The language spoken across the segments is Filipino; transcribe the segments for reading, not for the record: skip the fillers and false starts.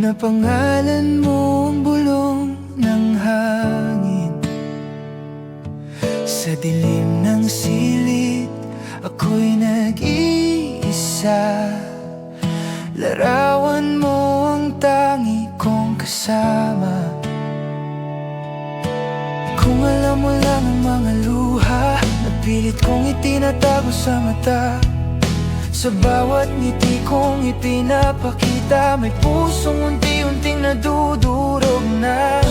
na pangalan mo ang bulong ng hangin. Sa dilim ng silid, ako'y nag-iisa. Larawan mo ang tangi kong kasama. Kung alam mo lang ang mga luha na pilit kong itinatago sa mata, sa bawat ngiti kong ipinapakita, may pusong unti-unting nadudurog na.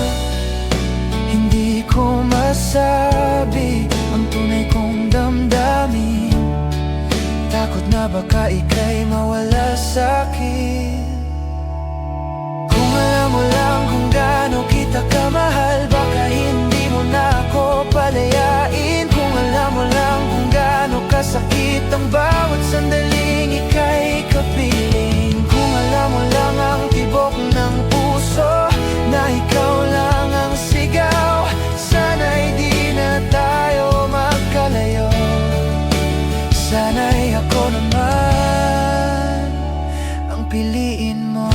Hindi ko masabi ang tunay kong damdamin. Takot na baka ika'y mawala sa'kin. Kung alam mo lang kung gaano kita kamahal, baka hindi mo na ako palayain. Kung alam mo lang kung gaano kasakit ang bawat sandaling ika'y kapiling. Kung alam mo lang ang tibok ng puso na ikaw lang ang sigaw, sana'y di na tayo magkalayo. Sana'y ako naman ang piliin mo.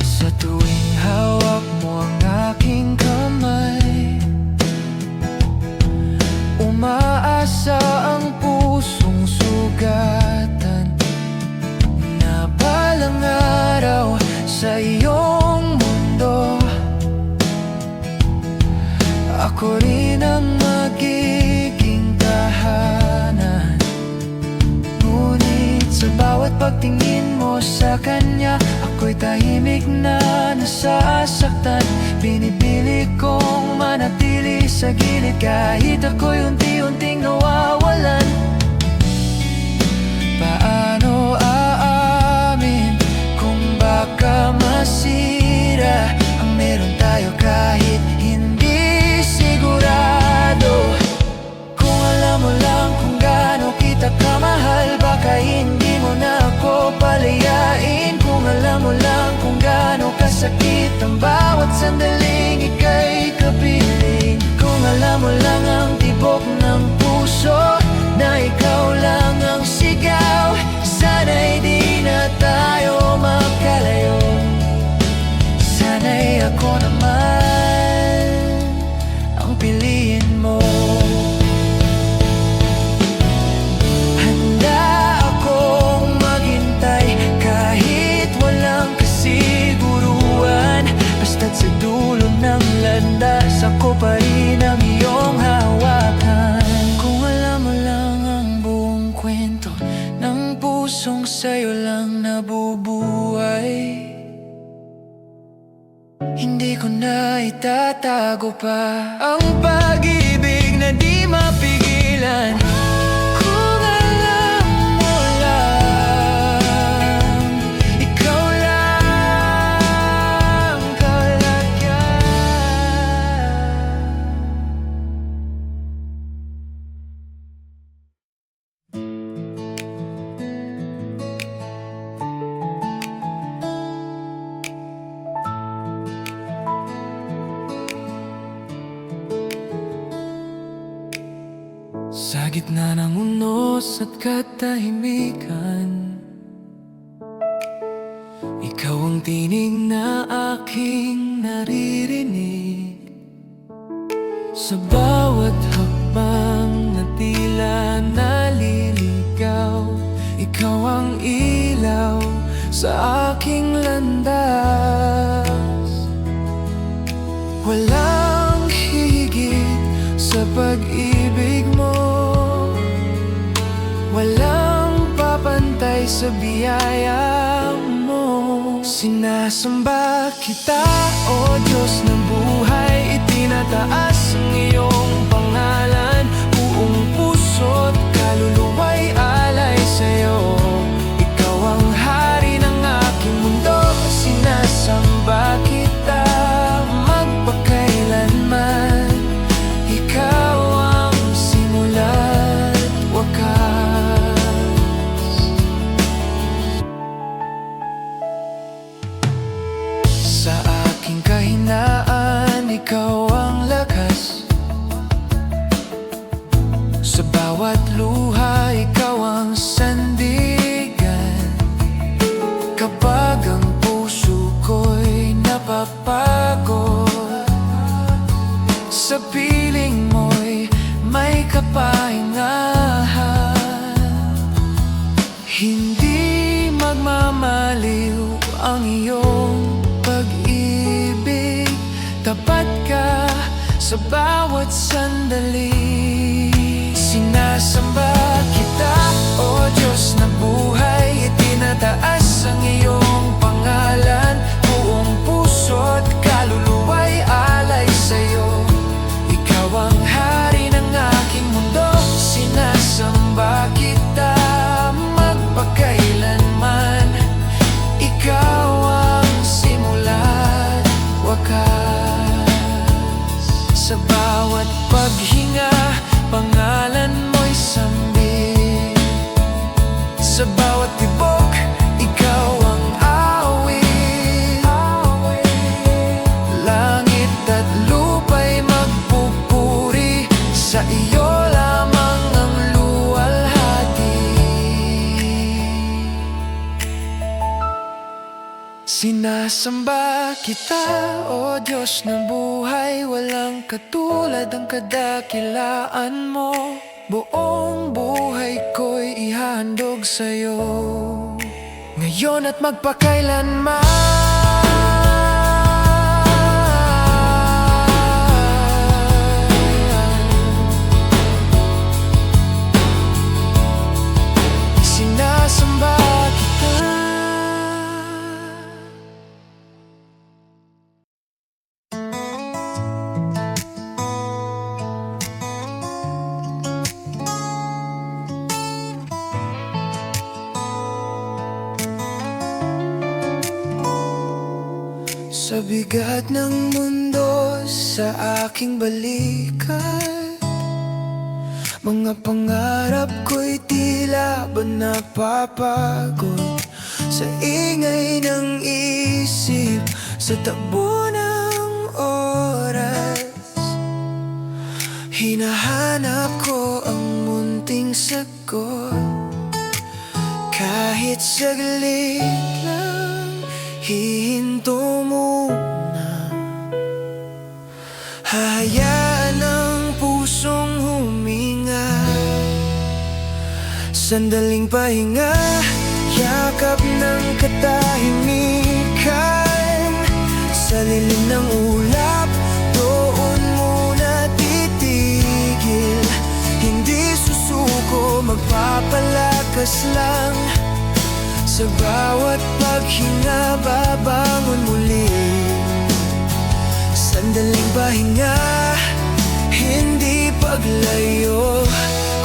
Sa tuwing hawak mo ang aking kamay, umaasa ang pusong sugatan na balang araw sa iyong mundo ako rin ang magiging tahanan. Ngunit sa bawat pagtingin mo sa kanya, ako'y tahimik na nasasaktan. Pinipili kong manatili sa gilid kahit ako'y unti-unting nawawalan. Paano aamin kung baka masira ang meron tayo kahit hindi sigurado? Kung alam mo lang kung gaano kita kamahal, baka hindi mo na ako palayain. Kung alam mo lang kung gaano kasakit ang bawat sandaling ika'y kapiling. Kung alam mo lang ang tibok ng puso na ikaw lang ang sigaw, sana'y di na tayo magkalayo. Sana'y ako naman ang piliin mo. Handa akong maghintay kahit walang kasiguruhan. Basta't sa dulo ng landas, ako pa rin ang iyong hawakan. Kung alam mo lang ang buong kwento ng pusong sa'yo lang nabubuhay, hindi ko na itatago pa ang pag-ibig na di mapigilan. Kung alam mo lang, ikaw lang kalagyan. Sa gitna ng unos at katahimikan, ikaw ang tinig na aking naririnig. Sa bawat hakbang na tila naliligaw, ikaw ang ilaw sa aking landas. Walang hihigit sa pag-ibig mo, walang papantay sa biyaya mo. Sinasamba kita, O Diyos ng buhay, itinataas ang iyong pangalan. Buong puso't kaluluwa'y alay sa'yo. Ikaw ang hari ng aking mundo, sinasamba kita magpakailanman. Ikaw ang simula't wakas. Sa aking kahinaan, ikaw ang lakas. mapapagod. Sa piling mo'y may kapahingahan. Hindi magmamaliw ang iyong pag-ibig. Tapat ka sa bawat sandali. Sinasamba kita, O Diyos na buhay. Itinataas ang iyong pangalan. Buong puso't kaluluwa'y alay sa'yo. Ikaw ang hari ng aking mundo. Sinasamba kita magpakailanman. Ikaw ang simula't wakas. Sa bawat paghinga, pangalan mo'y sambit. Sa bawat tibok, ikaw ang awit. Langit at lupa'y magpupuri. Sa iyo lamang ang luwalhati. Sinasamba kita, O Diyos ng buhay. Walang katulad ang kadakilaan mo. Buong buhay ko'y ihandog sa'yo, ngayon at magpakailanman. Sinasamba kita. Sa bigat ng mundo, sa aking balikat, mga pangarap ko'y tila ba napapagod. Sa ingay ng isip, sa takbo ng oras, hinahanap ko ang munting sagot. Kahit saglit lang, hihinto muna. Hahayaan ang pusong huminga. Sandaling pahinga, yakap ng katahimikan. Sa lilim ng ulap, doon muna titigil. Hindi susuko, magpapalakas lang. Sa bawat paghinga, babangon muli. Sandaling pahinga, hindi paglayo,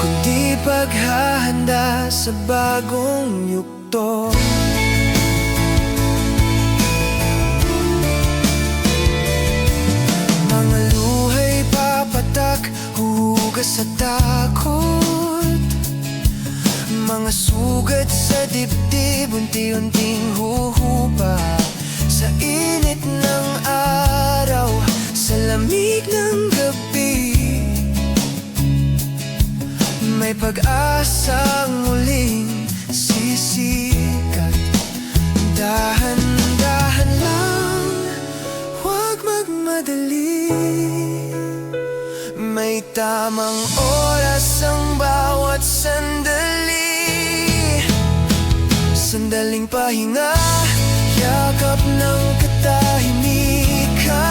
kundi paghahanda sa bagong yugto. Mga luha'y papatak, huhugas sa takot. Mga sugat sa dibdib, unti-unting huhupa. Sa init ng araw, sa lamig ng gabi, may pag-asang muling sisikat. Dahan-dahan lang, huwag magmadali. May tamang oras ang bawat sandali. Sandaling pahinga, yakap ng katahimikan.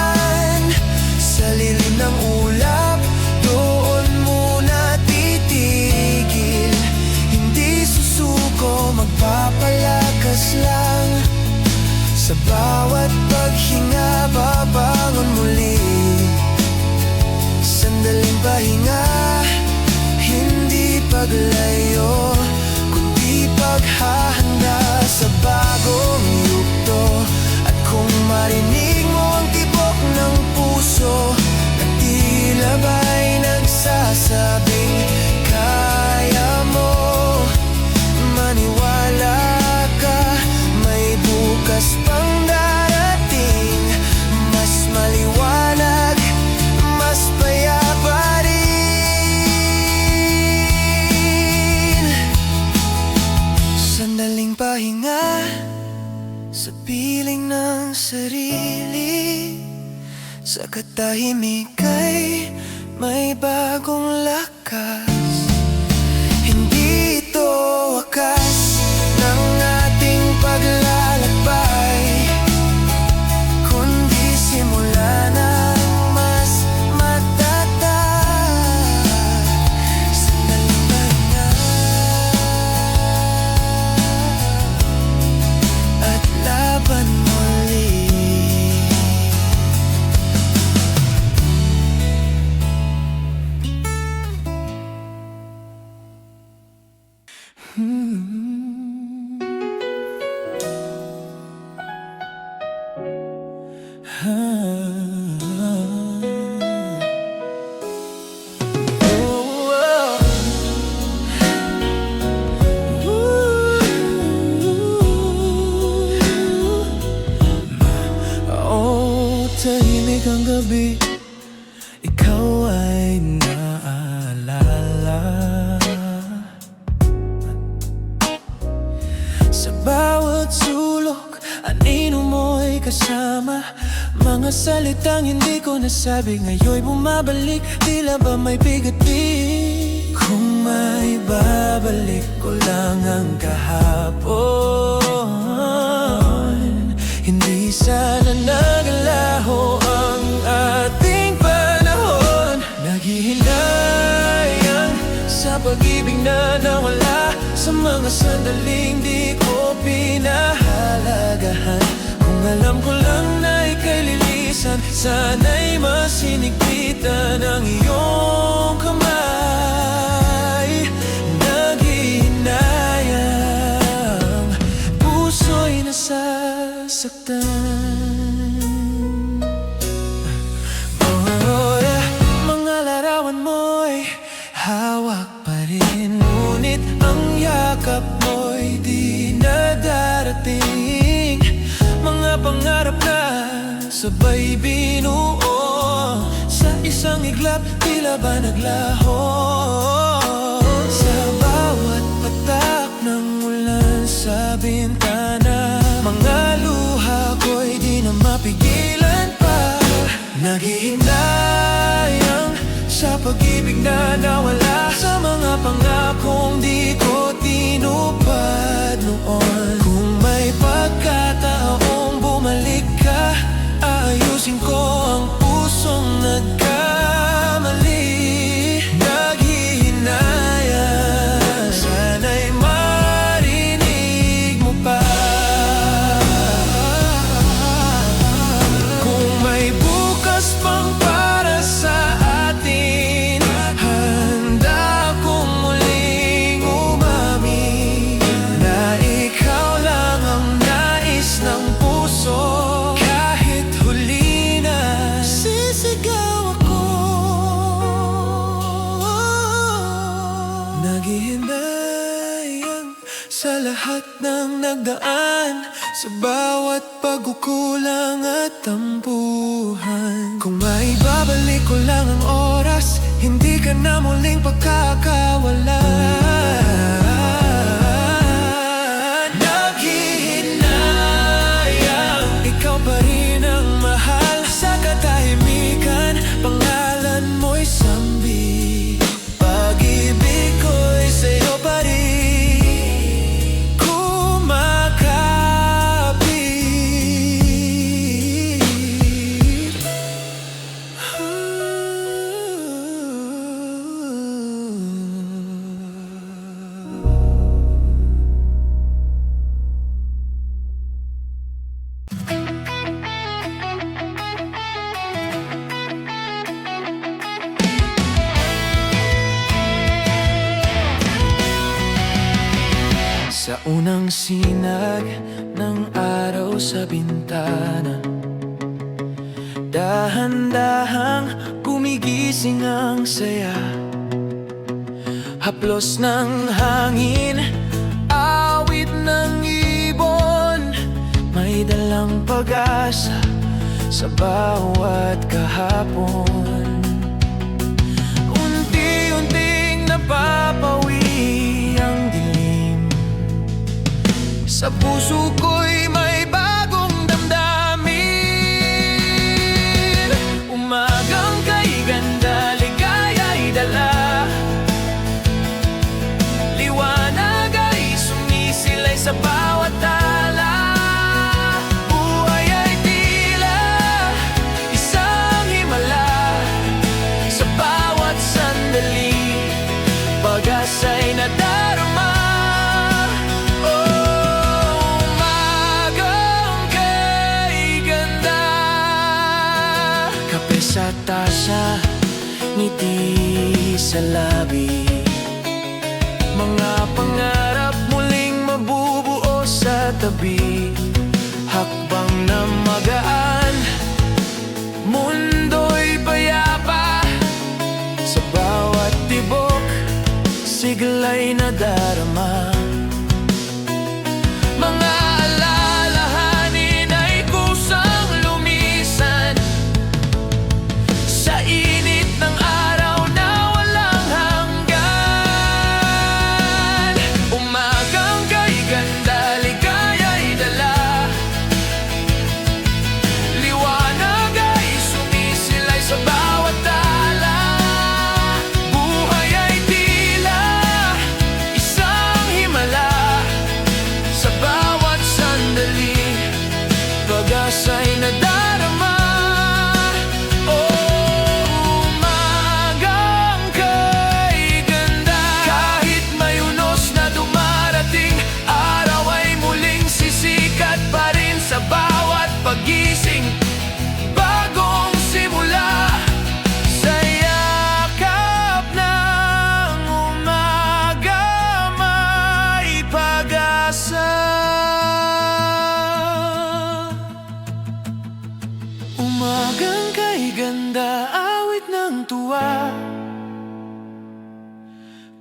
Sa lilim ng ulap, doon muna titigil. Hindi susuko, magpapalakas lang. Sa bawat paghinga, babangon muli. Sandaling pahinga, hindi paglayo, kundi paghahanda sa bagong yugto. At kung marinig mo ang tibok ng puso, na tila ba'y nagsasabing kaya mo, maniwala ka, may bukas pang darating. Mas maliwanag, mas payapa rin. Sandali piling ng sarili. Sa katahimik ay may bagong lakas. Hindi ito wakas ng ating paglalakbay, kundi simula ng mas matatag. Sandaling pahinga at laban muli. Tahimik ang gabi, ikaw ay naalala. Sa bawat sulok, anino mo'y kasama. Mga salitang hindi ko nasabi, ngayon'y bumabalik. Tila ba may bigat-bigat? Kung may babalik ko lang ang kahapon, hindi sana naglaho ang ating panahon. Naghihinayang sa pag-ibig na nawala, sa mga sandaling di ko pinahalagahan. Kung alam ko lang na ika'y lilisan, sana'y masinigpitan ang iyong kamay. Naghihinayang, puso'y nasasaktan. Mga larawan mo'y hawak pa rin, ngunit ang yakap mo'y di na darating. Mga pangarap na sabay binuo, sa isang iglap tila ba naglaho. Sa bawat patak ng ulan sa bintana, mga luha ko'y di na mapigilan pa. Naghihinayang sa pag-ibig na nawala, sa mga pangakong di ko tinupad noon. Kung may pagkataong bumalik ka, aayusin ko ang pusong nagkamali. Naghihinayang, sana'y marinig mo pa. Kung may bukas pang para sa atin, handa akong muling umamin na ikaw lang ang nais ng puso. Kahit huli na sisigaw ako, naghihinayang sa lahat ng nagdaan, sa bawat pagkukulang at tampuhan. Kung may babalik ko lang ang oras, hindi ka na muling pagkakawalan. Naghihinayang, ikaw pa rin ang mahal. Sa katahimikan, pangalan mo'y Sambi. Pag-ibig ko'y sa'yo pa rin kumakapit. Sa unang sinag ng araw sa bintana, dahan-dahang gumigising ang saya. Haplos ng hangin, awit ng ibon, may dalang pag-asa sa bawat kahapon. Unti-unting napapawi ang dilim, sa puso ko'y may bagong ngiti sa labi. Mga pangarap muling mabubuo sa tabi. Hakbang na magaan, mundo'y payapa. Sa bawat tibok, sigla'y nadarama. Mga alalahanin ay kusang lumisan sa init ng araw na walang hanggan. Umagang kay ganda, ligaya'y dala. Liwanag ay sumisilay sa bawat tala. Buhay ay tila isang himala. Sa bawat sandali, pag-asa'y nadarama. Oh, umagang kay ganda. Kahit may unos na dumarating, araw ay muling sisikat pa rin sa bawat pagising. Bagong simula sa yakap ng umaga, may pag-asa. Umagang kay ganda, awit ng tuwa.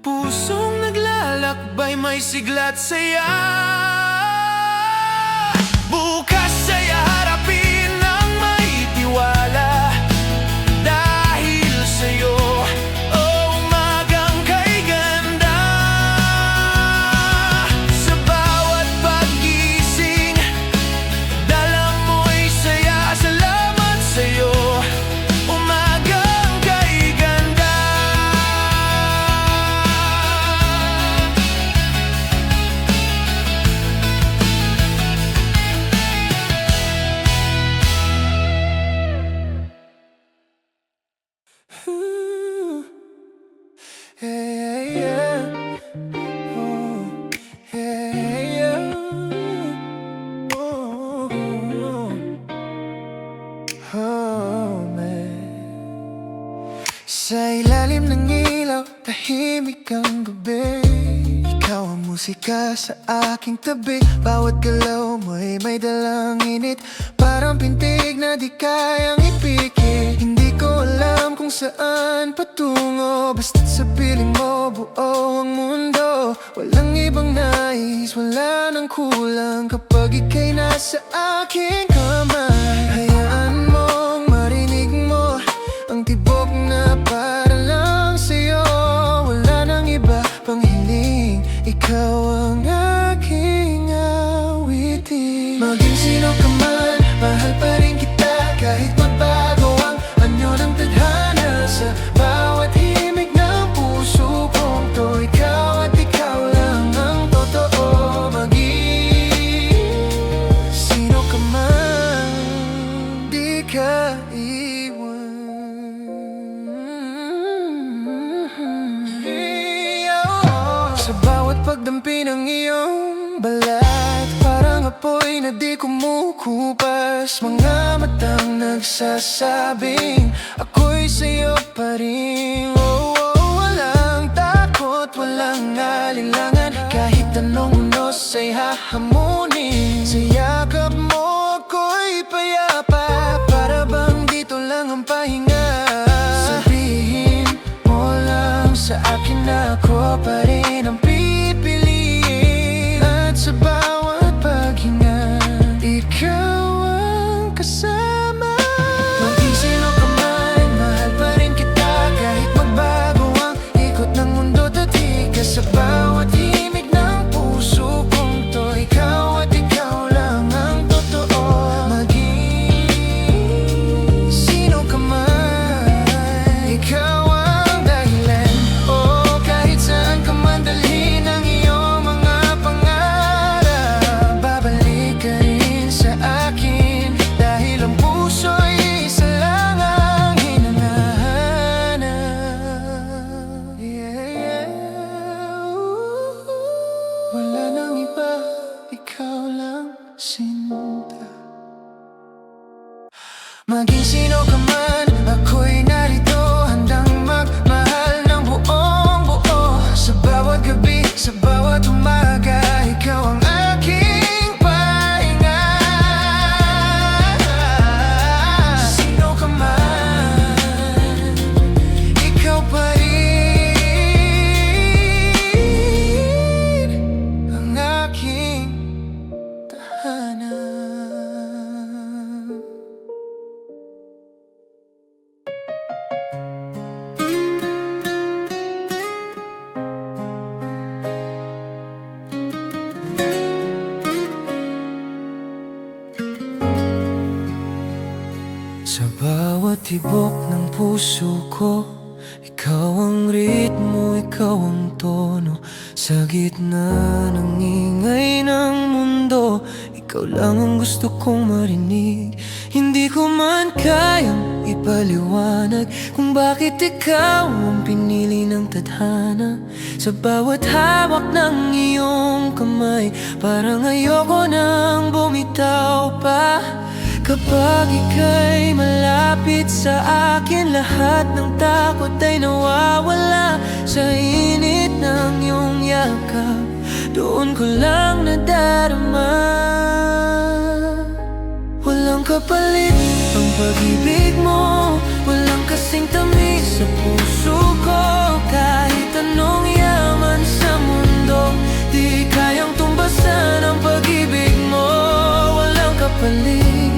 Pusong naglalakbay, may sigla't saya. Bukas ay harapin ng may tiwala. Dahil sa'yo, oh, umagang kay ganda. Sa bawat paggising, dala mo'y saya. Salamat sa'yo, umagang kay ganda. Hey, yeah. Oh, hey, yeah. Oh, oh, man. Sa ilalim ng ilaw, tahimik ang gabi. Ikaw ang musika sa aking tabi. Bawat galaw mo'y may dalang init, parang pintig na di kayang ipikit. Hindi ko alam kung saan patungo, basta't sa piling mo buo ang mundo. Walang ibang nais, wala nang kulang kapag ika'y nasa aking kamay. Hayaan mong marinig mo ang tibok na para lang sa'yo. Wala nang iba pang hiling, ikaw ang aking awitin. Maging sino ka man, mahal pa rin kita. Kahit magbago ang anyo ng tadhana, sa bawat himig ng puso kong to, ikaw at ikaw lang ang totoo. Maging sino ka man, di ka iwan. Sa bawat pagdampi ng iyong balat, parang apoy na di kumukupas. Mga matang nagsasabing ako'y sa'yo pa rin. Oh, oh, walang takot, walang alinlangan. Kahit anong unos ay hahamunin. Sa yakap mo ako'y payapa, para bang dito lang ang pahinga. Sabihin mo lang sa akin na ako pa rin ang pipiliin. At sa bawat paghinga, ikaw ang kasama. Maging sino ka man, mahal pa rin kita. Kahit magbago ang ikot ng mundo, dati ka sa bawat himig ng puso kong to, ikaw at ikaw lang ang totoo. Maging sino ka man, ikaw ang dahilan. Oh, kahit saan ka man dalhin ang iyong mga pangarap, babalik ka rin sa akin. Dahil ang puso'y isa lang ang hinahanap. Yeah, yeah. Wala nang iba, ikaw lang, sinta. Maging sino ka man, ako'y narito handang Sa bawat tibok ng puso ko, ikaw ang ritmo, ikaw ang tono. Sa gitna ng ingay ng mundo, ikaw lang ang gusto kong marinig. Hindi ko man kayang ipaliwanag kung bakit ikaw ang pinili ng tadhana. Sa bawat hawak ng iyong kamay, parang ayoko nang bumitaw pa. Kapag ika'y malapit sa akin, lahat ng takot ay nawawala. Sa init ng iyong yakap, doon ko lang nadarama. Walang kapalit ang pag-ibig mo, walang kasing tamis sa puso ko. Kahit anong yaman sa mundo, di kayang tumbasan ang pag-ibig mo. Walang kapalit,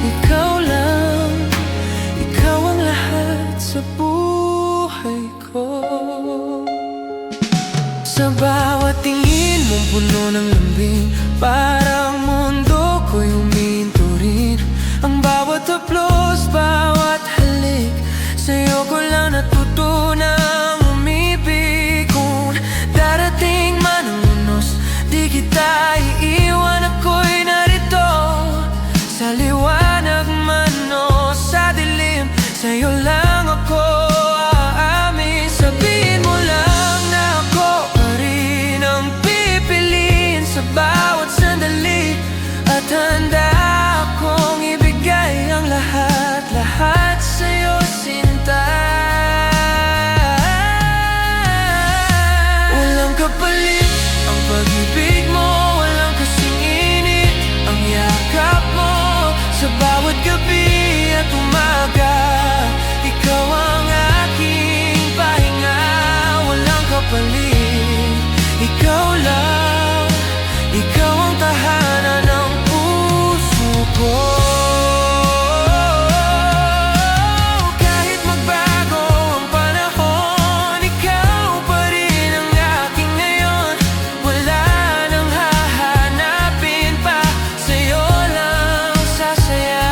ikaw lang, ikaw ang lahat sa buhay ko. Sa bawat tingin mong puno ng lambing, parang mundo ko'y huminto rin. Ang bawat haplos, bawat halik, sa'yo ko lang natutunang umibig. Kung darating man ang unos, di kita iiwan, ako'y narito. Sa liwanag man o sa dilim, sa'yo lang ako aamin. Sabihin mo lang na ako pa rin ang pipiliin sa bawat sandali. At handa akong ibigay ang lahat-lahat sa'yo, sinta. Walang kapalit ang pag-ibig mo, walang kasing init ang yakap mo. Sa bawat gabi at umaga, ikaw ang aking pahinga. Walang kapalit, ikaw lang, ikaw ang tahanan ng puso ko. Kahit magbago ang panahon, ikaw pa rin ang aking ngayon. Wala nang hahanapin pa, sa'yo lang sasaya.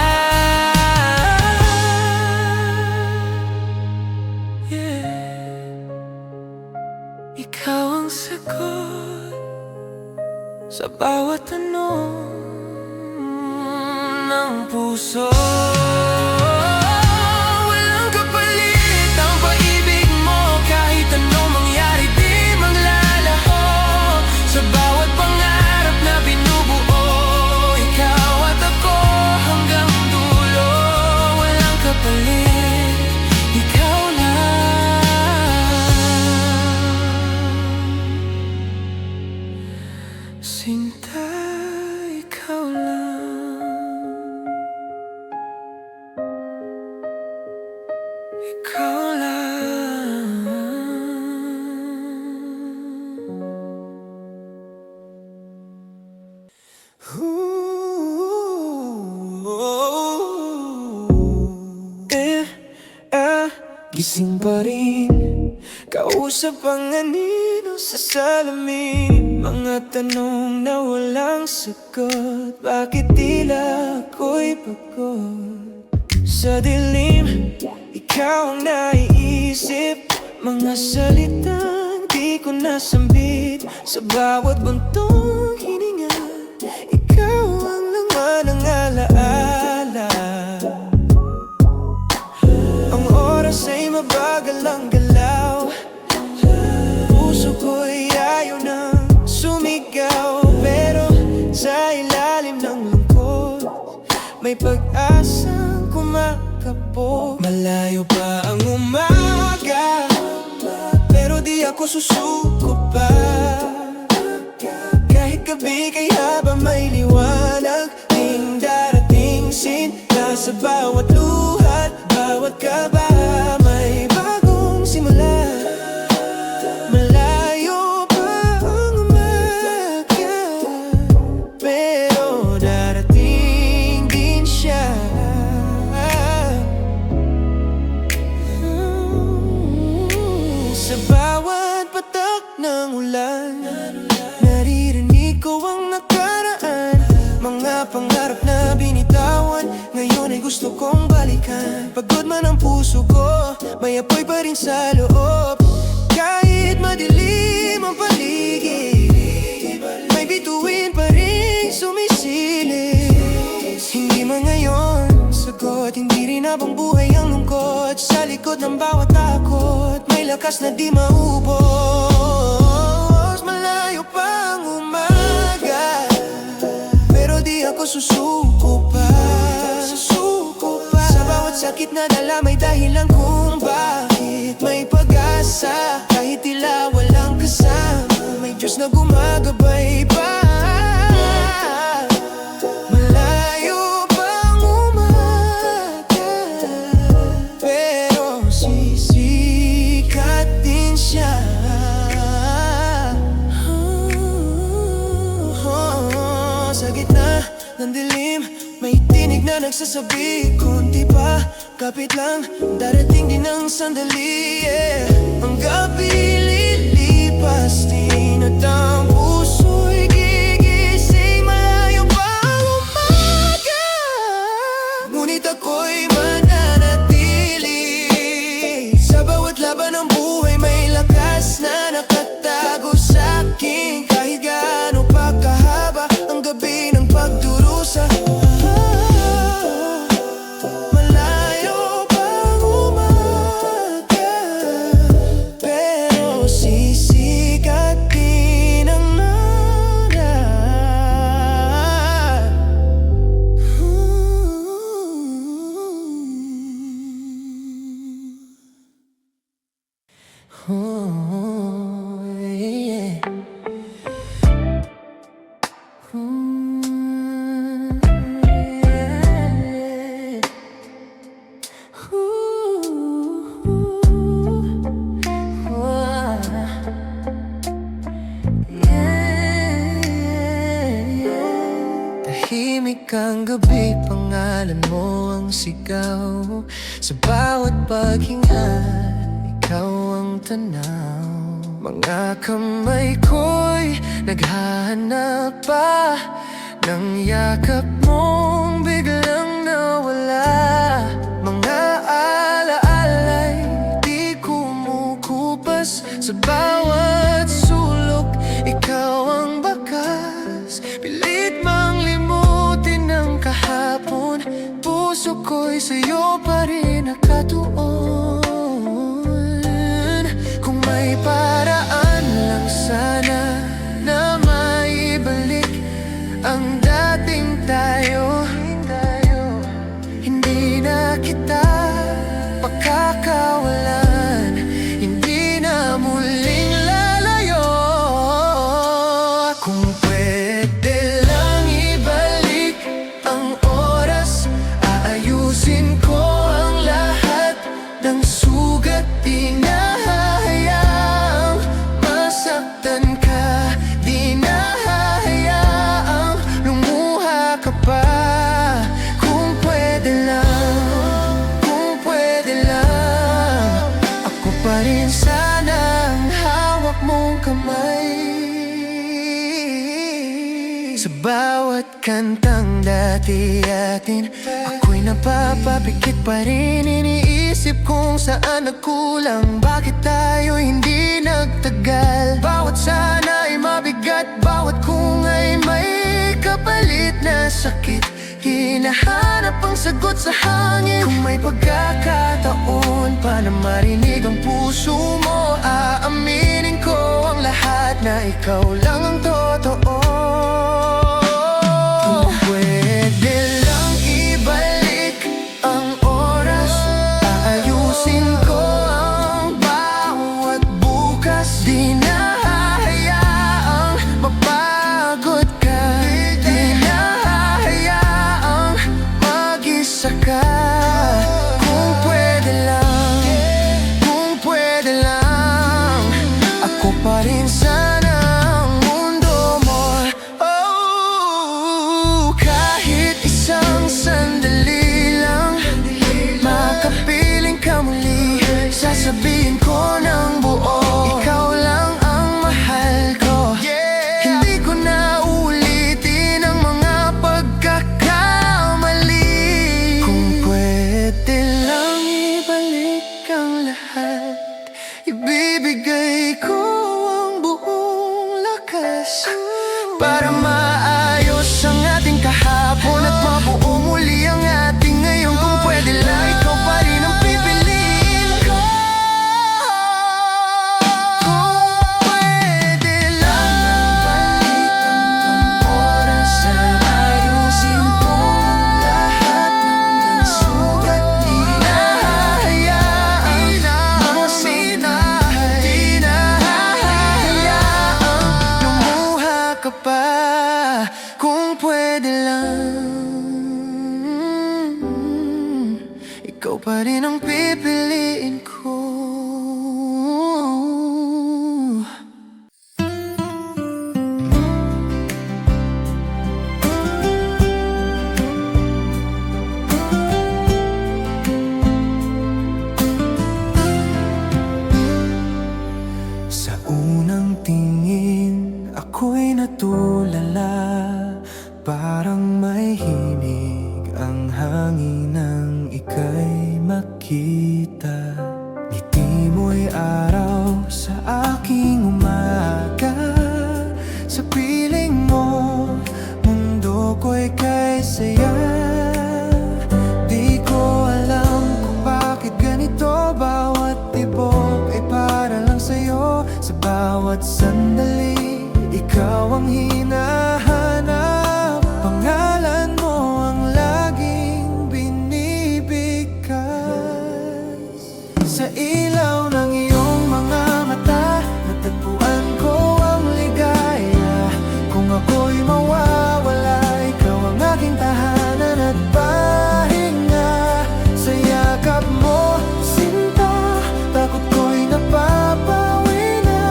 Ikaw ang sagot sa bawat tanong ng puso. Walang kapalit ang pag-ibig mo, kahit anong mangyari di maglalaho. Sa bawat pangarap na binubuo, ikaw at ako hanggang dulo. Walang kapalit, ikaw lang, sinta, ikaw lang, ikaw lang. Gising pa rin, kausap ang anino sa salamin. Mga tanong na walang sagot, bakit tila ako'y pagod? Sa dilim, ikaw ang naiisip, mga salitang di ko nasambit. Sa bawat buntong hininga, ikaw ang laman ng alaala. Ang oras ay mabagal ang galaw, puso ko'y ayaw nang sumigaw. Pero sa ilalim ng lungkot, may pag-asang kumakapog. Malayo pa ang umaga, pero di ako susuko pa. Kahit gabi kay haba may liwanag ding darating sinta. Sa bawat luhat, bawat kaba, may bagong simula. Malayo pa ang umaga, pero darating din siya. Sa bawat patak ng ulan, naririnig ko ang nakaraan. Mga pangarap na binitawan, ngayon ay gusto gusto kong balikan. Pagod man ang puso ko, may apoy pa rin sa loob. Kahit madilim ang paligid, may bituin pa rin sumisilip. Hindi man ngayon sagot, hindi rin habang buhay ang lungkot. Sa likod ng bawat takot, may lakas na di maubos. Malayo pang umaga, pero di ako susuko pa. Sa bawat sakit na dala may dahilan kung bakit may pag-asa. Kahit tila walang kasama, may Diyos na gumagabay pa. Malayo pang umaga, pero sisikat din siya. Sa gitna ng dilim, may tinig na nagsasabi, konti pa, kapit lang, darating din ang sandali, yeah. Ang gabi lilipas din at ang puso'y gigising. Malayo pa ang umaga, ngunit ako'y mananatili. Sa bawat laban ng buhay may lakas na nakatago sa'kin. Kahit gaano pa kahaba ang gabi ng pagdurusa, malayo pang umaga, pero sisikat din ang naran. Oh, yeah. Tahimik ang gabi, pangalan mo ang sigaw. Sa bawat paghinga, ikaw ang tanaw. Mga kamay ko'y naghahanap pa ng yakap mong biglang nawala. Mga alaala'y di kumukupas. Sa bawat sulok, ikaw ang bakas. Pilit mang limutin ang kahapon, puso ko'y sa'yo pa rin nakatuon. Kung may paraan lang sana na maibalik ang dating tayo, hindi na kita pakakawalan, hindi na muling lalayo. Kung pwede lang ibalik ang oras, aayusin ko ang lahat ng sugat. Di na hahayaang masaktan ka, di na hahayaang lumuha ka pa. Kung pwede lang, kung pwede lang, ako pa rin sana ang hawak mong kamay. Sa bawat kantang dati atin, ako'y napapapikit pa rin. Iniisip kung saan nagkulang, bakit tayo hindi nagtagal. Bawat sana ay mabigat, bawat kung ay may kapalit na sakit. Hinahanap ang sagot sa hangin. Kung may pagkakataon pa na marinig ang puso mo, aaminin ko ang lahat na ikaw lang ang totoo. Kung pwede lang ibalik ang oras, aayusin ko ang bawat bukas. Di na hahayaang mapagod ka, di na hahayaang mag-isa ka. Kung pwede lang, kung pwede lang, ako pa rin sana ang mundo mo. Oh, kahit ikaw pa rin ang pipiliin ko. Sa unang tingin, ako'y natulala. Parang may himig ang hangin nang ika'y makita. Ngiti mo'y araw sa aking umaga. Sa piling mo, mundo ko'y kay saya. Di ko alam kung bakit ganito. Bawat tibok ay para lang sa'yo. Sa bawat sandali, ikaw ang hinahanap. Pangalan mo ang laging binibigkas. Sa ilaw ng iyong mga mata, natagpuan ko ang ligaya. Kung ako'y mawawala, ikaw ang aking tahanan at pahinga. Sa yakap mo, sinta, takot ko'y napapawi na.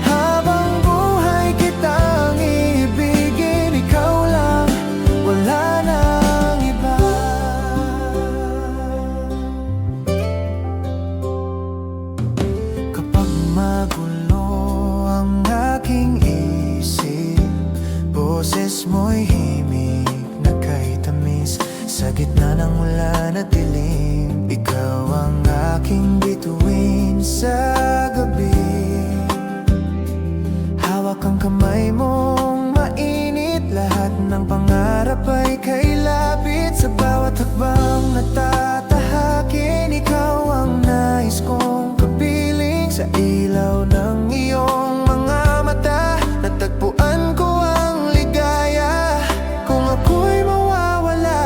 Habang buhay kitang ibigin, ikaw lang, wala nang iba. Kapag magulo ang aking isip, boses mo'y himig na kay tamis. Sa gitna ng ulan at dilim, ikaw ang aking bituin sa gabi. Hawak ang kamay mong mainit, lahat ng pangarap ay kay lapit. Sa bawat hakbang na tatahakin, ikaw ang nais kong kapiling. Sa ilaw ng iyong mga mata, natagpuan ko ang ligaya. Kung ako'y mawawala,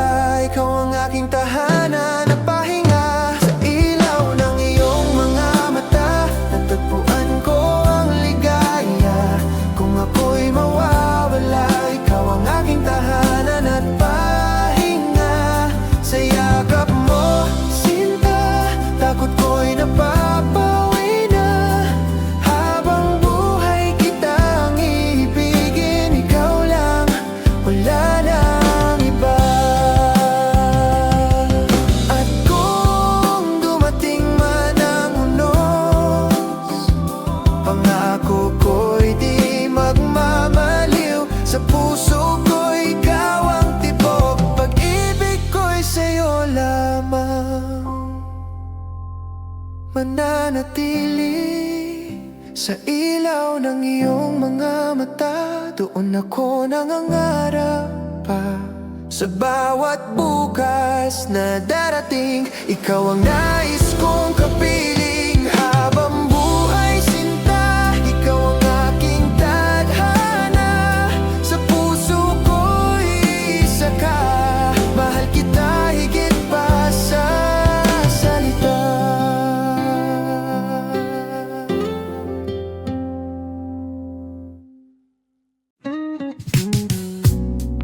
ikaw ang aking tahanan at pahinga. Sa ilaw ng iyong mga mata, natagpuan ko ang ligaya. Kung ako'y mawawala, ikaw ang aking tahanan at pahinga. Sa yakap mo, sinta, takot ko'y napapawi na. Habang buhay kitang ibigin, ikaw lang, wala nang iba. At kung dumating man ang unos, pangako ko'y di magmamaliw. Sa puso ko ikaw ang tibok, pag-ibig ko'y sa'yo lamang mananatili. Sa ilaw ng iyong mga mata, doon ako nangangarap pa. Sa bawat bukas na darating, ikaw ang nais kong kapiling. Habang buhay sinta, ikaw ang aking tadhana. Sa puso ko'y isa ka, mahal kita higit pa sa salita.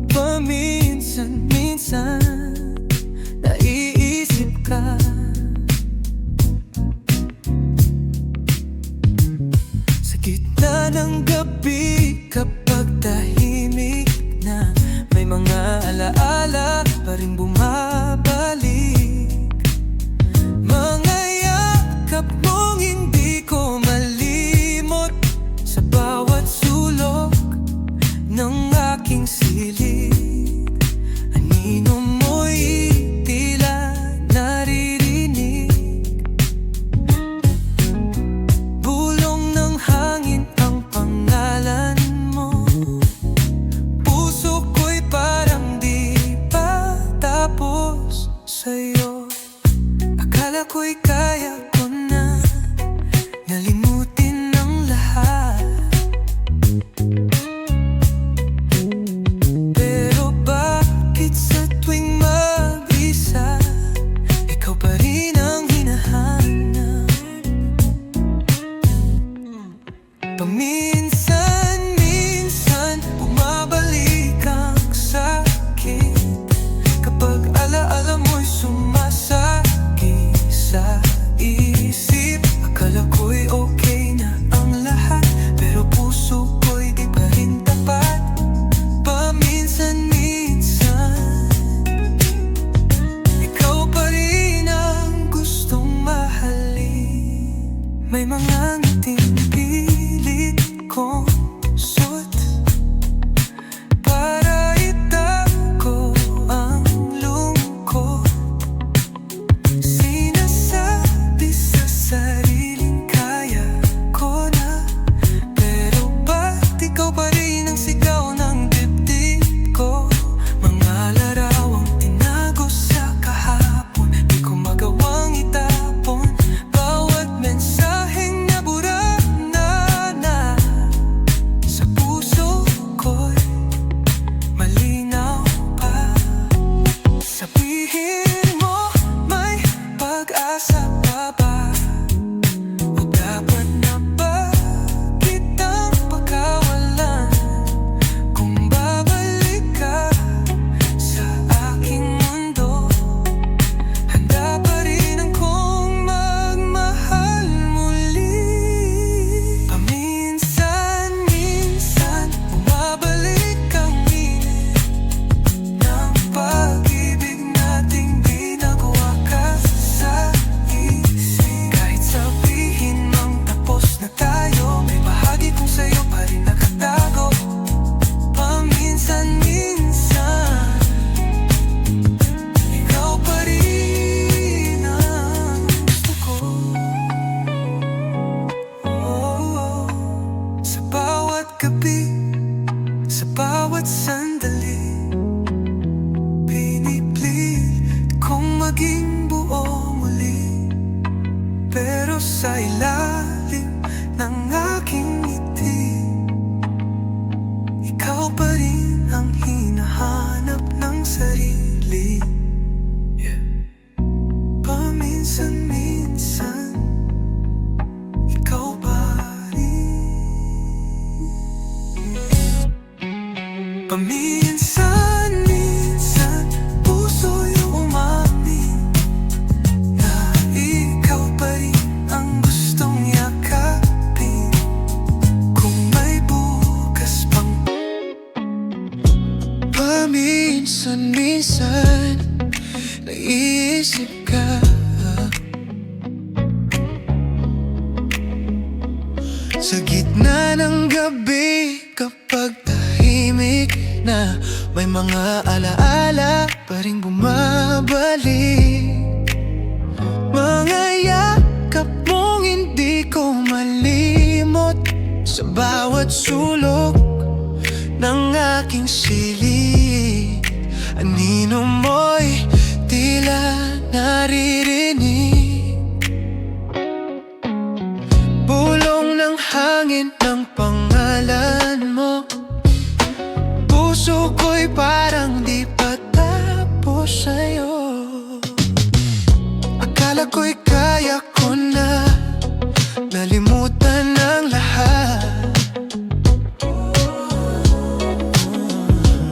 Paminsan-minsan naiisip ka. Sa gitna ng gabi, kapag tahimik na, may mga alaala pa rin bumabalik. Mga yakap mong hindi ko malimot. Sa bawat sulok ng aking silid, anino mo'y tila naririnig. Bulong ng hangin ang pangalan mo. Puso ko'y parang di pa tapos sa'yo. Akala ko'y kaya ko na nalimutin ang lahat. Pero bakit sa tuwing mag-isa, ikaw pa rin ang hinahanap? Paminsan-minsan bumabalik ang sakit, kapag alaala mo'y sumasakit. sabihin mo, may pag-asa pa ba? O dapat na ba kitang pagkawalan? Kung babalik ka sa aking mundo, handa pa rin akong magmahal muli. Paminsan-minsan bumabalik ang init ng pag-ibig nating di nagwakas sa isip. Kahit sabihin mang tapos na tayo, may bahagi kong sa'yo pa rin nakatago. Paminsan-minsan ikaw pa rin ang gusto ko. Sa bawat gabi, sa bawat sandali, pinipilit kong maging buo muli. Pero sa ilalim ng aking ngiti, ikaw pa rin ang hinahanap ng sarili. Paminsan-minsan ikaw pa rin. Paminsan-minsan puso yung umamin na ikaw pa rin ang gustong yakapin. Kung may bukas pang paminsan-minsan naiisip ka. Sa gitna ng gabi, kapag tahimik na, may mga alaala pa rin bumabalik. Mga yakap mong hindi ko malimot, sa bawat sulok ng aking silid. Anino mo'y tila naririnig, bulong ng hangin ng pangalan mo. Puso ko'y parang di pa tapos sa'yo. Akala ko'y kaya ko na nalimutan ang lahat,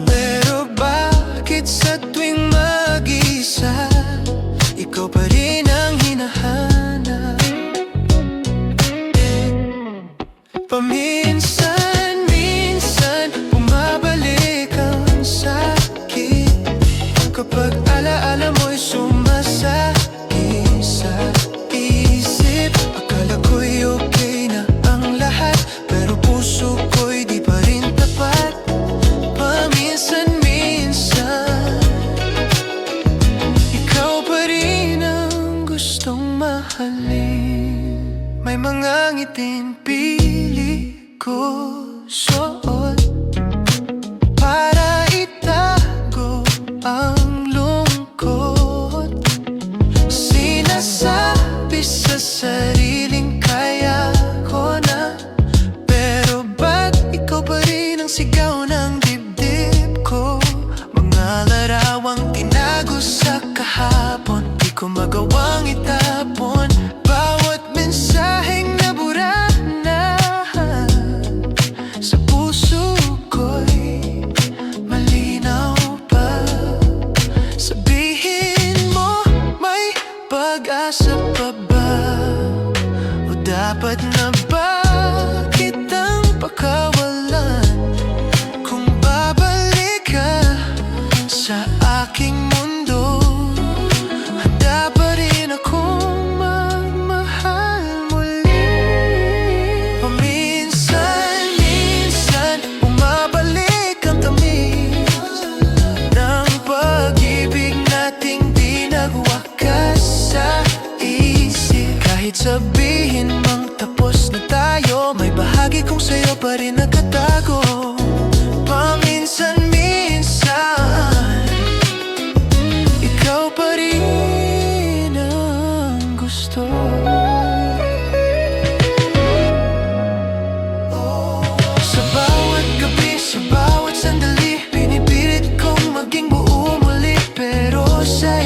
pero bakit sa tuwing mag-isa, ikaw pa rin ang hinahanap. Paminsan-minsan bumabalik ang sakit, kapag alaala mo'y sumasakit sa isip. Akala ko'y okay na ang lahat, pero puso ko'y di pa rin tapat. Paminsan-minsan ikaw pa rin ang gustong mahalin. May mga ngiting pili ko suot para itago ang lungkot. Sinasabi sa sariling kaya ko na, pero ba't ikaw pa rin ang sigaw ng dibdib ko? Mga larawang tinago sa kahapon, di ko magawang itapon. Bawat mensaheng nabura na sa puso ko'y malinaw pa. Sabihin mo, may pag-asa pa ba? O dapat na ba kitang pakawalan? Kung babalik ka sa aking mundo, handa pa rin akong magmahal muli. Paminsan-minsan bumabalik ang tamis ng pag-ibig nating di nagwakas sa isip. Kahit sabihin mang tapos na tayo, may bahagi kong sa'yo pa rin nakatago. Paminsan-minsan ikaw pa rin ang gusto. Sa bawat gabi, sa bawat sandali, pinipilit kong maging buo muli, pero sa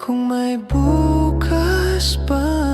Kung may bukas pa